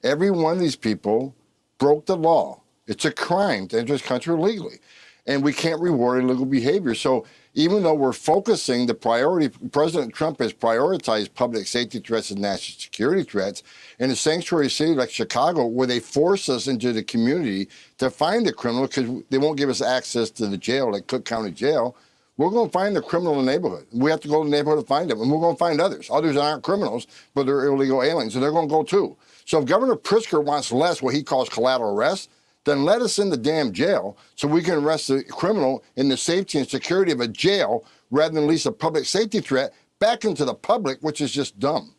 Every one of these people broke the law. It's a crime to enter this country illegally. And we can't reward illegal behavior. So even though we're focusing the priority, President Trump has prioritized public safety threats and national security threats. In a sanctuary city like Chicago, where they force us into the community to find the criminal because they won't give us access to the jail, like Cook County Jail, we're going to find the criminal in the neighborhood. We have to go to the neighborhood to find them. And we're going to find others. Others aren't criminals, but they're illegal aliens, and they're going to go too. So if Governor Pritzker wants less, what he calls collateral arrest, then let us in the damn jail so we can arrest the criminal in the safety and security of a jail rather than release a public safety threat back into the public, which is just dumb.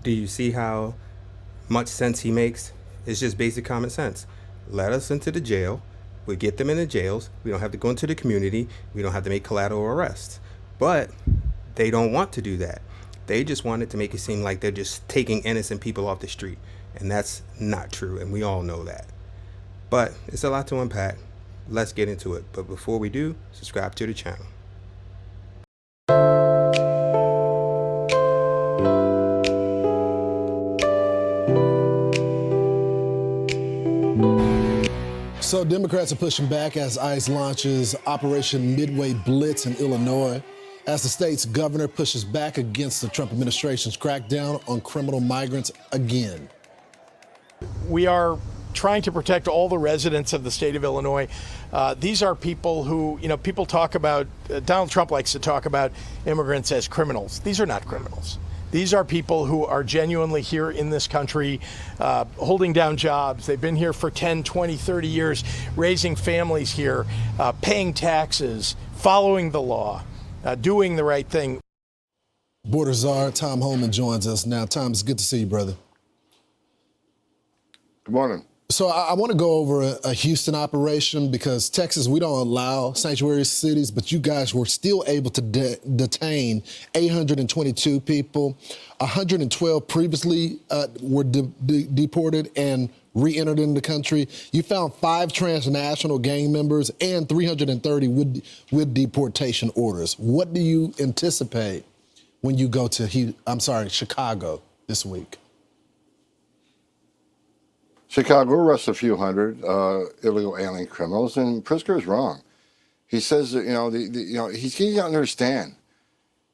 Do you see how much sense he makes? It's just basic common sense. Let us into the jail. We get them in the jails. We don't have to go into the community. We don't have to make collateral arrests. But they don't want to do that. They just wanted to make it seem like they're just taking innocent people off the street. And that's not true, and we all know that. But it's a lot to unpack. Let's get into it. But before we do, subscribe to the channel. So Democrats are pushing back as ICE launches Operation Midway Blitz in Illinois, as the state's governor pushes back against the Trump administration's crackdown on criminal migrants again. We are trying to protect all the residents of the state of Illinois. These are people who, people talk about, Donald Trump likes to talk about immigrants as criminals. These are not criminals. These are people who are genuinely here in this country, holding down jobs. They've been here for 10, 20, 30 years, raising families here, paying taxes, following the law, doing the right thing. Border Czar Tom Homan joins us now. Tom, it's good to see you, brother. Good morning. So I want to go over a Houston operation because Texas, we don't allow sanctuary cities, but you guys were still able to detain 822 people. 112 previously were deported and re-entered in the country. You found 5 transnational gang members and 330 with deportation orders. What do you anticipate when you go to, Chicago this week? Chicago arrests a few hundred illegal alien criminals, and Pritzker is wrong. He says that, he doesn't understand.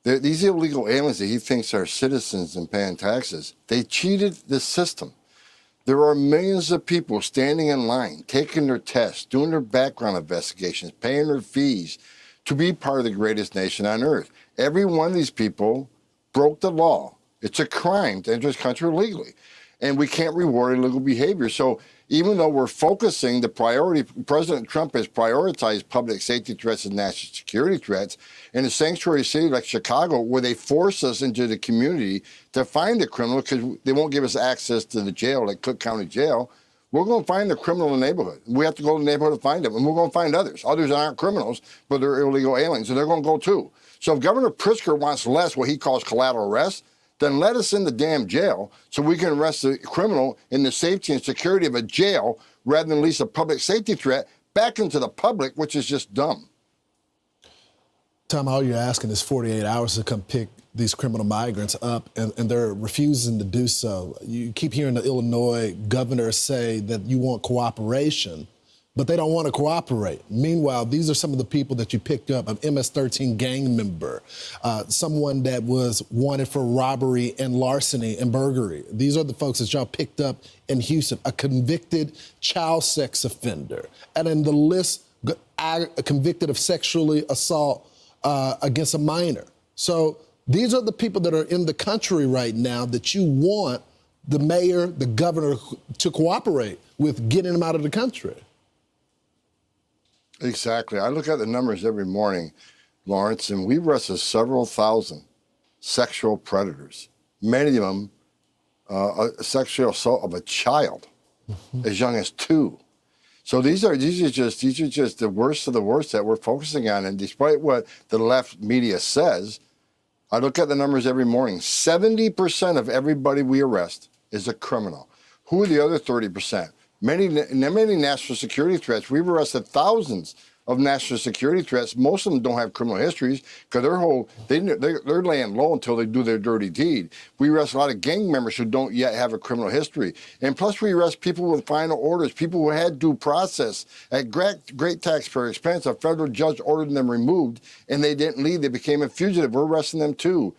These illegal aliens that he thinks are citizens and paying taxes, they cheated the system. There are millions of people standing in line, taking their tests, doing their background investigations, paying their fees to be part of the greatest nation on earth. Every one of these people broke the law. It's a crime to enter this country illegally. And we can't reward illegal behavior. So even though we're focusing the priority, President Trump has prioritized public safety threats and national security threats. In a sanctuary city like Chicago, where they force us into the community to find the criminal because they won't give us access to the jail, like Cook County Jail, we're going to find the criminal in the neighborhood. We have to go to the neighborhood to find them. And we're going to find others. Others aren't criminals, but they're illegal aliens, and they're going to go too. So if Governor Pritzker wants less, what he calls collateral arrest, then let us in the damn jail so we can arrest the criminal in the safety and security of a jail rather than release a public safety threat back into the public, which is just dumb. Tom, all you're asking is 48 hours to come pick these criminal migrants up, and they're refusing to do so. You keep hearing the Illinois governor say that you want cooperation, but they don't want to cooperate. Meanwhile, these are some of the people that you picked up, an MS-13 gang member, someone that was wanted for robbery and larceny and burglary. These are the folks that y'all picked up in Houston, a convicted child sex offender. And in the list, convicted of sexually assault against a minor. So these are the people that are in the country right now that you want the mayor, the governor to cooperate with getting them out of the country. Exactly. I look at the numbers every morning, Lawrence, and we've arrested several thousand sexual predators. Many of them sexual assault of a child as young as 2. So these are just the worst of the worst that we're focusing on. And despite what the left media says, I look at the numbers every morning. 70% of everybody we arrest is a criminal. Who are the other 30%? Many national security threats. We've arrested thousands of national security threats. Most of them don't have criminal histories because they're laying low until they do their dirty deed. We arrest a lot of gang members who don't yet have a criminal history. And plus we arrest people with final orders, people who had due process at great taxpayer expense. A federal judge ordered them removed and they didn't leave. They became a fugitive. We're arresting them too.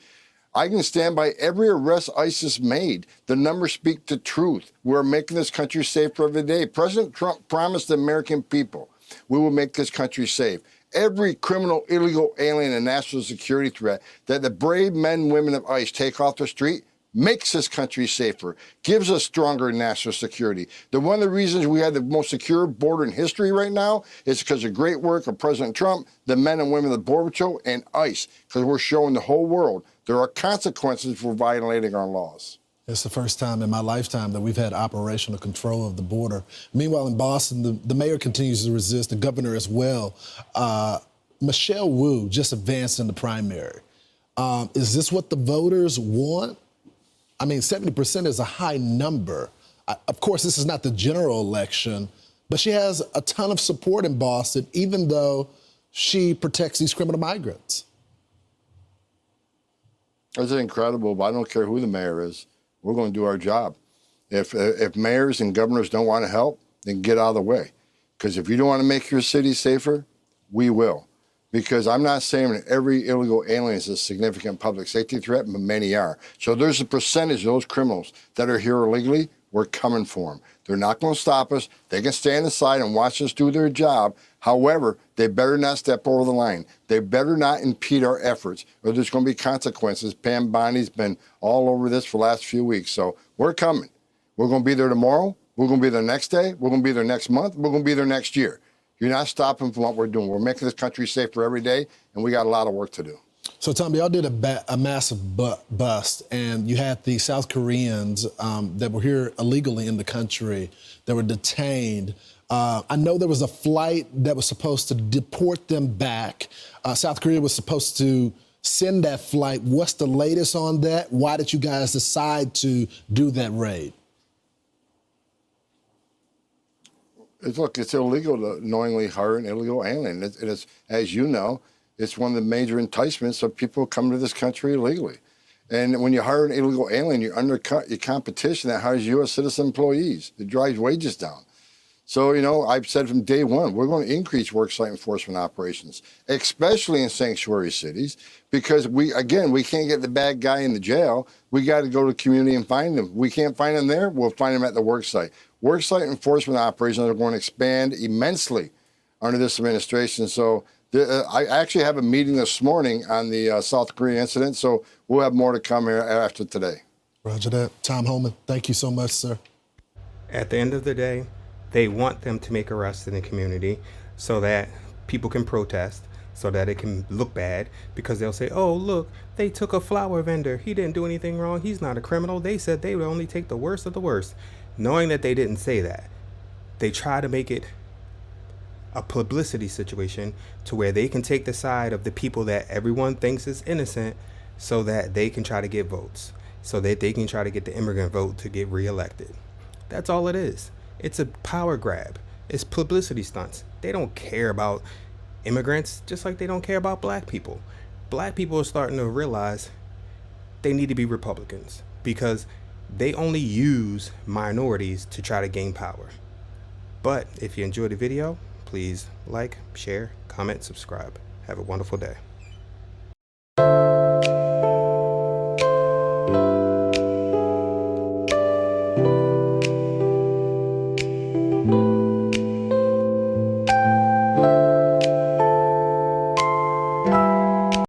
I can stand by every arrest ISIS made. The numbers speak the truth. We're making this country safer every day. President Trump promised the American people, we will make this country safe. Every criminal, illegal alien, and national security threat that the brave men and women of ICE take off the street makes this country safer, gives us stronger national security. One of the reasons we have the most secure border in history right now is because of great work of President Trump, the men and women of the Border Patrol, and ICE, because we're showing the whole world there are consequences for violating our laws. It's the first time in my lifetime that we've had operational control of the border. Meanwhile, in Boston, the mayor continues to resist, the governor as well. Michelle Wu just advanced in the primary. Is this what the voters want? I mean, 70% is a high number. Of course, this is not the general election, but she has a ton of support in Boston, even though she protects these criminal migrants. It's incredible, but I don't care who the mayor is. We're going to do our job. If mayors and governors don't want to help, then get out of the way. Because if you don't want to make your city safer, we will. Because I'm not saying that every illegal alien is a significant public safety threat, but many are. So there's a percentage of those criminals that are here illegally. We're coming for them. They're not going to stop us. They can stand aside and watch us do their job. However, they better not step over the line. They better not impede our efforts, or there's going to be consequences. Pam Bondi's been all over this for the last few weeks. So we're coming. We're going to be there tomorrow. We're going to be there next day. We're going to be there next month. We're going to be there next year. You're not stopping from what we're doing. We're making this country safer every day, and we got a lot of work to do. So, Tom, y'all did a massive bust, and you had the South Koreans that were here illegally in the country that were detained. I know there was a flight that was supposed to deport them back. South Korea was supposed to send that flight. What's the latest on that? Why did you guys decide to do that raid? Look, it's illegal to knowingly hire an illegal alien. It is, as you know, it's one of the major enticements of people coming to this country illegally. And when you hire an illegal alien, you undercut your competition that hires U.S. citizen employees. It drives wages down. So, you know, I've said from day one, we're going to increase worksite enforcement operations, especially in sanctuary cities, because we can't get the bad guy in the jail. We got to go to the community and find them. We can't find them there, we'll find them at the worksite. Worksite enforcement operations are going to expand immensely under this administration. So I actually have a meeting this morning on the South Korea incident, so we'll have more to come here after today. Roger that. Tom Homan, thank you so much, sir. At the end of the day, they want them to make arrests in the community so that people can protest, so that it can look bad, because they'll say, oh, look, they took a flower vendor. He didn't do anything wrong. He's not a criminal. They said they would only take the worst of the worst. Knowing that they didn't say that, they try to make it a publicity situation to where they can take the side of the people that everyone thinks is innocent so that they can try to get votes, so that they can try to get the immigrant vote to get reelected. That's all it is. It's a power grab. It's publicity stunts. They don't care about immigrants, just like they don't care about black people. Black people are starting to realize they need to be Republicans because they only use minorities to try to gain power. But if you enjoyed the video, please like, share, comment, subscribe. Have a wonderful day.